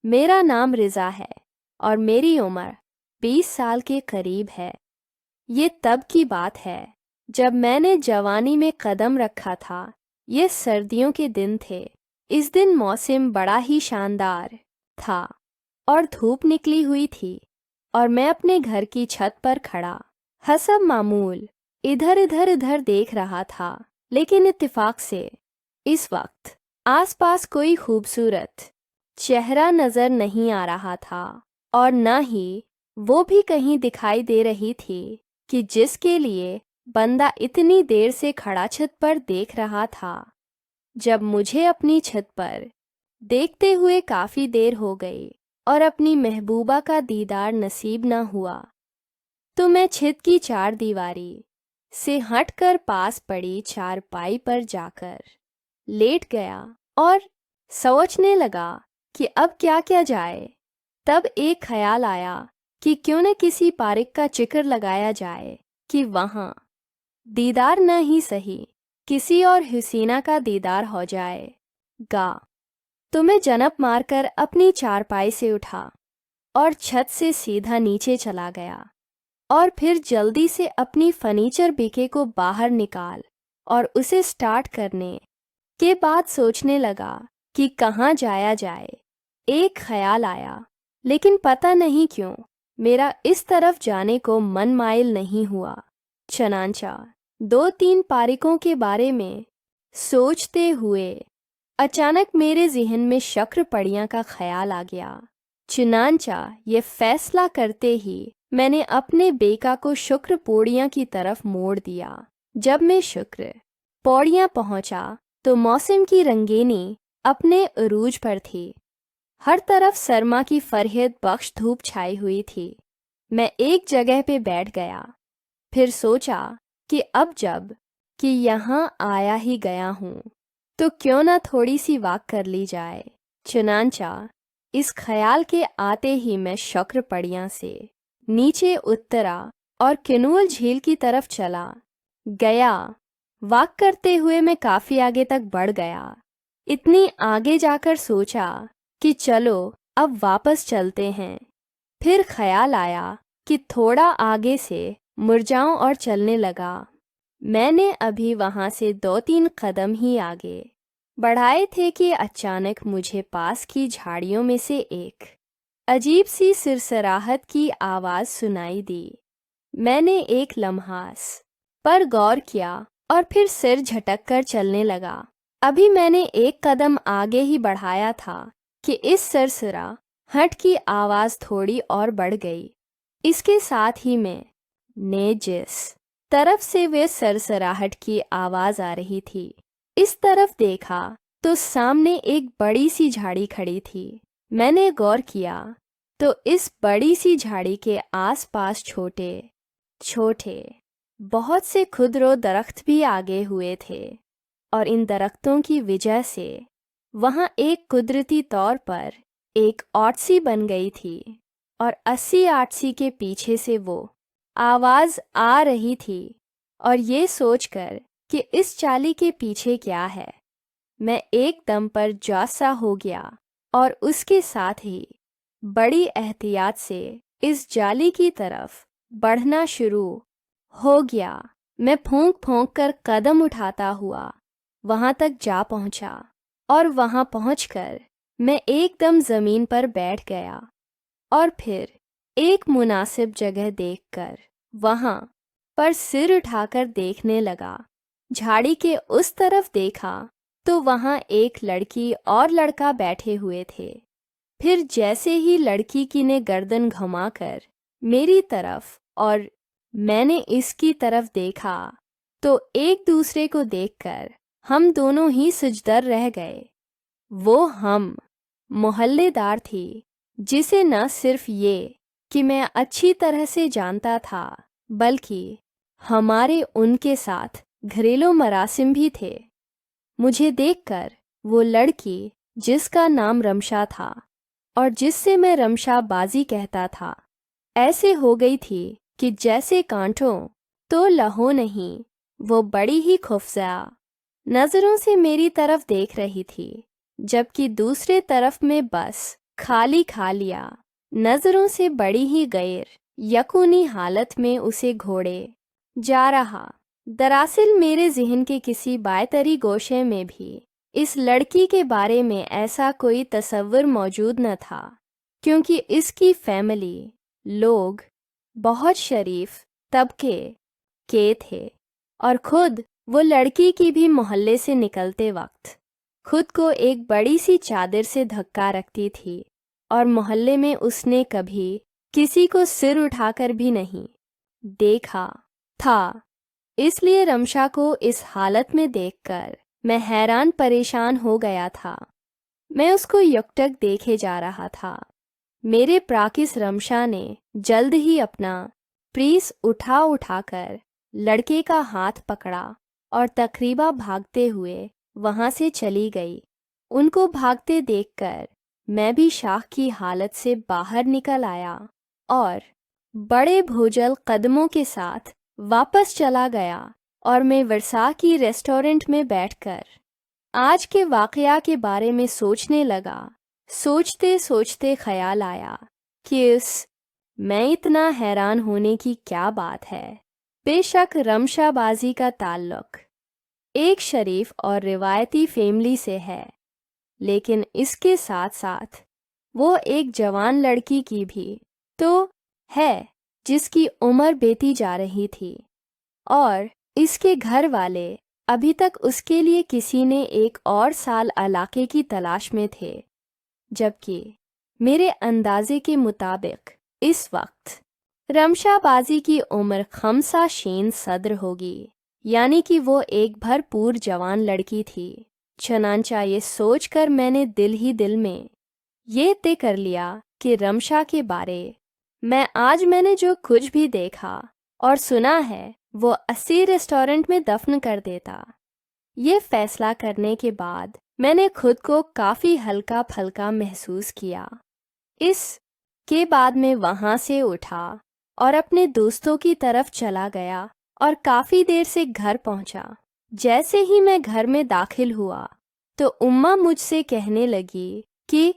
मेरा नाम रिज़ा है और मेरी उम्र 20 साल के करीब है। ये तब की बात है जब मैंने जवानी में कदम रखा था। ये सर्दियों के दिन थे। इस दिन मौसम बड़ा ही शानदार था और धूप निकली हुई थी और मैं अपने घर की छत पर खड़ा हसब मामूल इधर देख रहा था। लेकिन इत्तेफाक से इस वक्त आसपास कोई खूबसूरत चेहरा नजर नहीं आ रहा था और न ही वो भी कहीं दिखाई दे रही थी कि जिसके लिए बंदा इतनी देर से खड़ा छत पर देख रहा था। जब मुझे अपनी छत पर देखते हुए काफ़ी देर हो गई और अपनी महबूबा का दीदार नसीब न हुआ, तो मैं छत की चार दीवारी से हटकर पास पड़ी चारपाई पर जाकर लेट गया और सोचने लगा कि अब क्या किया जाए। तब एक ख्याल आया कि क्यों न किसी पारिक का जिक्र लगाया जाए कि वहाँ दीदार न ही सही किसी और हुसीना का दीदार हो जाएगा। तो मैं जनप मारकर अपनी चारपाई से उठा और छत से सीधा नीचे चला गया और फिर जल्दी से अपनी फर्नीचर बीके को बाहर निकाल और उसे स्टार्ट करने के बाद सोचने लगा कि कहाँ जाया जाए। एक ख्याल आया, लेकिन पता नहीं क्यों मेरा इस तरफ जाने को मन माइल नहीं हुआ। चनांचा 2-3 पारिकों के बारे में सोचते हुए अचानक मेरे जिहन में शक्र पड़ियाँ का ख्याल आ गया। चुनांचा ये फैसला करते ही मैंने अपने बेका को शुक्र पौड़ियाँ की तरफ मोड़ दिया। जब मैं शुक्र पौड़ियाँ पहुँचा तो मौसम की रंगीनी अपने अरूज पर थी। हर तरफ सरमा की फरहत बख्श धूप छाई हुई थी। मैं एक जगह पे बैठ गया, फिर सोचा कि अब जब कि यहाँ आया ही गया हूँ तो क्यों ना थोड़ी सी वॉक कर ली जाए। चुनांचा इस ख्याल के आते ही मैं शक्र पड़ियाँ से नीचे उतरा और किनूल झील की तरफ चला गया। वॉक करते हुए मैं काफ़ी आगे तक बढ़ गया। इतनी आगे जाकर सोचा कि चलो अब वापस चलते हैं। फिर ख्याल आया कि थोड़ा आगे से मुड़ जाऊं और चलने लगा। मैंने अभी वहां से 2-3 कदम ही आगे बढ़ाए थे कि अचानक मुझे पास की झाड़ियों में से एक अजीब सी सिरसराहट की आवाज़ सुनाई दी। मैंने एक लम्हास पर गौर किया और फिर सिर झटक कर चलने लगा। अभी मैंने एक कदम आगे ही बढ़ाया था कि इस सरसरा हट की आवाज़ थोड़ी और बढ़ गई। इसके साथ ही मैं ने जिस तरफ से वे सरसराहट की आवाज़ आ रही थी इस तरफ देखा तो सामने एक बड़ी सी झाड़ी खड़ी थी। मैंने गौर किया तो इस बड़ी सी झाड़ी के आसपास छोटे छोटे बहुत से खुदरो दरख्त भी आगे हुए थे और इन दरख्तों की वजह से वहाँ एक कुदरती तौर पर एक ओटसी बन गई थी और 80-80 के पीछे से वो आवाज़ आ रही थी। और ये सोचकर कि इस चाली के पीछे क्या है, मैं एकदम पर जौसा हो गया और उसके साथ ही बड़ी एहतियात से इस जाली की तरफ बढ़ना शुरू हो गया। मैं फूंक फूंक कर कदम उठाता हुआ वहां तक जा पहुंचा और वहां पहुंचकर मैं एकदम ज़मीन पर बैठ गया और फिर एक मुनासिब जगह देखकर वहां पर सिर उठाकर देखने लगा। झाड़ी के उस तरफ देखा तो वहां एक लड़की और लड़का बैठे हुए थे। फिर जैसे ही लड़की की ने गर्दन घुमाकर मेरी तरफ और मैंने इसकी तरफ देखा तो एक दूसरे को देखकर हम दोनों ही सजदर रह गए। वो हम मोहल्लेदार थी जिसे न सिर्फ ये कि मैं अच्छी तरह से जानता था बल्कि हमारे उनके साथ घरेलू मरासिम भी थे। मुझे देखकर वो लड़की जिसका नाम रमशा था और जिससे मैं रमशा बाजी कहता था ऐसे हो गई थी कि जैसे कांटों तो लहो नहीं। वो बड़ी ही खुफज़ा नज़रों से मेरी तरफ देख रही थी जबकि दूसरे तरफ में बस खाली खा लिया। नजरों से बड़ी ही गैर यकूनी हालत में उसे घोड़े जा रहा। दरअसल मेरे ज़हन के किसी बायतरी गोशे में भी इस लड़की के बारे में ऐसा कोई तसव्वुर मौजूद न था, क्योंकि इसकी फैमिली लोग बहुत शरीफ तबके के थे और खुद वो लड़की की भी मोहल्ले से निकलते वक्त खुद को एक बड़ी सी चादर से धक्का रखती थी और मोहल्ले में उसने कभी किसी को सिर उठाकर भी नहीं देखा था। इसलिए रमशा को इस हालत में देखकर मैं हैरान परेशान हो गया था। मैं उसको युक्तक देखे जा रहा था। मेरे प्राकिस रमशा ने जल्द ही अपना प्रीस उठाकर लड़के का हाथ पकड़ा और तकरीबा भागते हुए वहां से चली गई। उनको भागते देखकर मैं भी शाख की हालत से बाहर निकल आया और बड़े भोजल कदमों के साथ वापस चला गया और मैं वर्सा की रेस्टोरेंट में बैठकर आज के वाकया के बारे में सोचने लगा। सोचते सोचते ख्याल आया कि मैं इतना हैरान होने की क्या बात है। बेशक रमशाबाजी का ताल्लुक एक शरीफ और रिवायती फैमिली से है, लेकिन इसके साथ साथ वो एक जवान लड़की की भी तो है जिसकी उम्र बीती जा रही थी और इसके घर वाले अभी तक उसके लिए किसी ने एक और साल इलाके की तलाश में थे, जबकि मेरे अंदाजे के मुताबिक इस वक्त रमशाबाजी की उम्र 65 सदर होगी, यानी कि वो एक भरपूर जवान लड़की थी। चनांचा ये सोचकर मैंने दिल ही दिल में ये तय कर लिया कि रमशा के बारे आज मैंने जो कुछ भी देखा और सुना है वो 80 रेस्टोरेंट में दफन कर देता। ये फैसला करने के बाद मैंने खुद को काफ़ी हल्का फल्का महसूस किया। इस के बाद मैं वहाँ से उठा और अपने दोस्तों की तरफ चला गया और काफ़ी देर से घर पहुँचा। जैसे ही मैं घर में दाखिल हुआ तो उम्मा मुझसे कहने लगी कि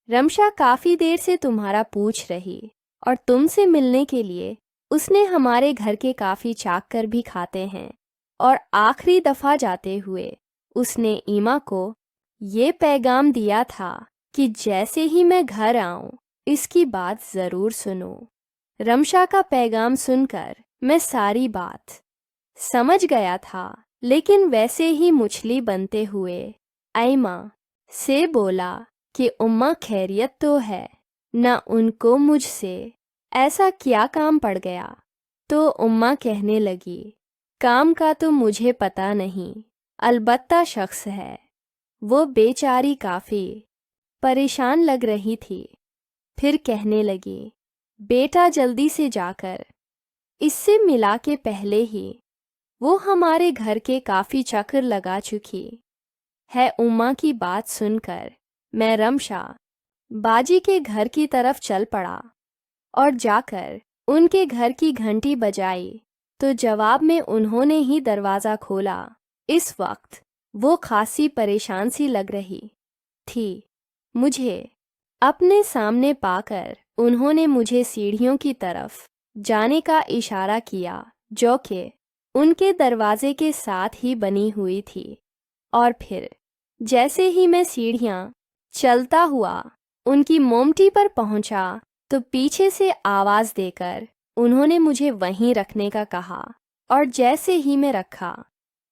रमशा काफ़ी देर से तुम्हारा पूछ रही और तुमसे मिलने के लिए उसने हमारे घर के काफ़ी चाकर भी खाते हैं और आखिरी दफ़ा जाते हुए उसने ईमा को ये पैगाम दिया था कि जैसे ही मैं घर आऊं इसकी बात ज़रूर सुनो। रमशा का पैगाम सुनकर मैं सारी बात समझ गया था, लेकिन वैसे ही मुछली बनते हुए आइमा से बोला कि उम्मा खैरियत तो है ना, उनको मुझसे ऐसा क्या काम पड़ गया। तो उम्मा कहने लगी, काम का तो मुझे पता नहीं, अलबत्ता शख्स है। वो बेचारी काफ़ी परेशान लग रही थी। फिर कहने लगी, बेटा जल्दी से जाकर इससे मिला के पहले ही वो हमारे घर के काफ़ी चक्कर लगा चुकी है। उम्मा की बात सुनकर मैं रमशा बाजी के घर की तरफ चल पड़ा और जाकर उनके घर की घंटी बजाई तो जवाब में उन्होंने ही दरवाज़ा खोला। इस वक्त वो खासी परेशान सी लग रही थी। मुझे अपने सामने पाकर उन्होंने मुझे सीढ़ियों की तरफ जाने का इशारा किया, जो कि उनके दरवाजे के साथ ही बनी हुई थी। और फिर जैसे ही मैं सीढ़ियाँ चलता हुआ उनकी मोमटी पर पहुंचा तो पीछे से आवाज़ देकर उन्होंने मुझे वहीं रखने का कहा और जैसे ही मैं रखा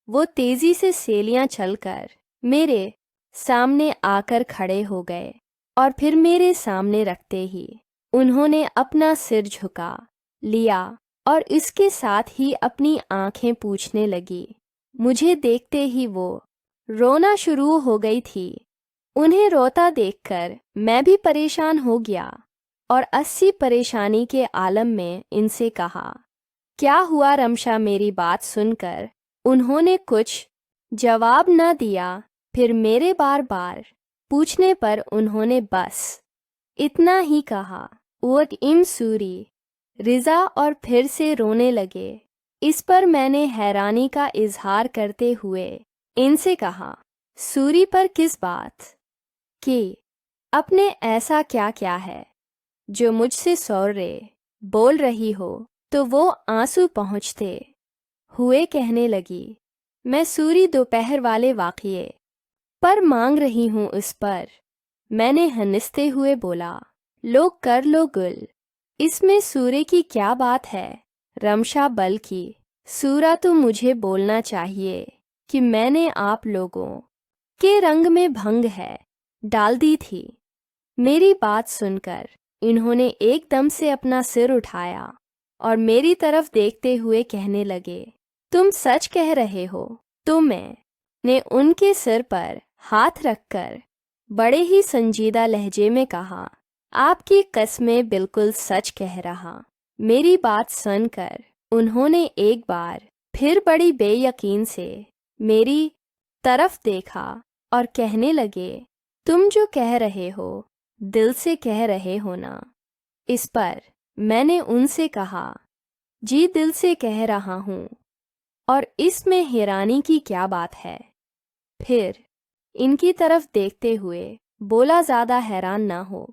वो तेज़ी से सेलियां चलकर मेरे सामने आकर खड़े हो गए और फिर मेरे सामने रखते ही उन्होंने अपना सिर झुका लिया और इसके साथ ही अपनी आंखें पूछने लगी। मुझे देखते ही वो रोना शुरू हो गई थी। उन्हें रोता देखकर मैं भी परेशान हो गया और 80 परेशानी के आलम में इनसे कहा, क्या हुआ रमशा। मेरी बात सुनकर उन्होंने कुछ जवाब न दिया। फिर मेरे बार बार पूछने पर उन्होंने बस इतना ही कहा, वोट इम सूरी रिज़ा, और फिर से रोने लगे। इस पर मैंने हैरानी का इजहार करते हुए इनसे कहा, सूरी पर किस बात की अपने ऐसा क्या क्या है जो मुझसे सौर्य बोल रही हो? तो वो आंसू पहुँचते हुए कहने लगी, मैं सूरी दोपहर वाले वाक़ये पर मांग रही हूँ उस पर। मैंने हंसते हुए बोला, लो कर लो गुल, इसमें सूरे की क्या बात है? रमशा बल्कि सूरा तो मुझे बोलना चाहिए कि मैंने आप लोगों के रंग में भंग है डाल दी थी। मेरी बात सुनकर इन्होंने एकदम से अपना सिर उठाया और मेरी तरफ देखते हुए कहने लगे, तुम सच कह रहे हो? तो मैंने उनके सिर पर हाथ रखकर बड़े ही संजीदा लहजे में कहा, आपकी कसमें बिल्कुल सच कह रहा। मेरी बात सुनकर उन्होंने एक बार फिर बड़ी बेयकीन से मेरी तरफ देखा और कहने लगे, तुम जो कह रहे हो दिल से कह रहे हो ना? इस पर मैंने उनसे कहा, जी दिल से कह रहा हूँ, और इसमें हैरानी की क्या बात है? फिर इनकी तरफ देखते हुए बोला, ज़्यादा हैरान ना हो,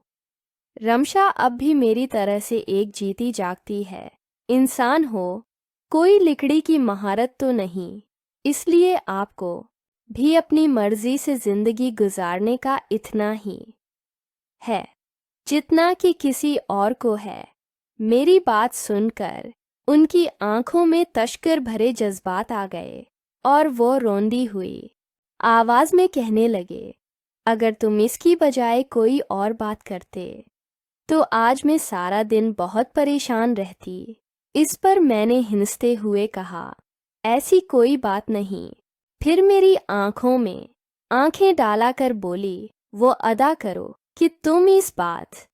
रमशा अब भी मेरी तरह से एक जीती जागती है इंसान हो, कोई लिकड़ी की महारत तो नहीं, इसलिए आपको भी अपनी मर्जी से जिंदगी गुजारने का इतना ही है जितना कि किसी और को है। मेरी बात सुनकर उनकी आंखों में तशकर भरे जज्बात आ गए और वो रोंदी हुई आवाज में कहने लगे, अगर तुम इसकी बजाय कोई और बात करते तो आज मैं सारा दिन बहुत परेशान रहती। इस पर मैंने हिंसते हुए कहा, ऐसी कोई बात नहीं। फिर मेरी आंखों में आंखें डाला कर बोली, वो अदा करो कि तुम इस बात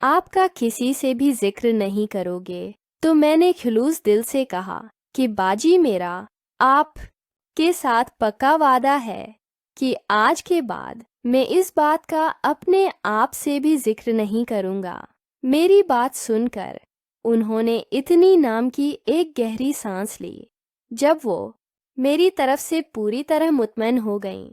आपका किसी से भी जिक्र नहीं करोगे। तो मैंने खलूस दिल से कहा कि बाजी, मेरा आप के साथ पक्का वादा है कि आज के बाद मैं इस बात का अपने आप से भी जिक्र नहीं करूँगा। मेरी बात सुनकर उन्होंने इतनी नाम की एक गहरी सांस ली। जब वो मेरी तरफ से पूरी तरह मुतमईन हो गईं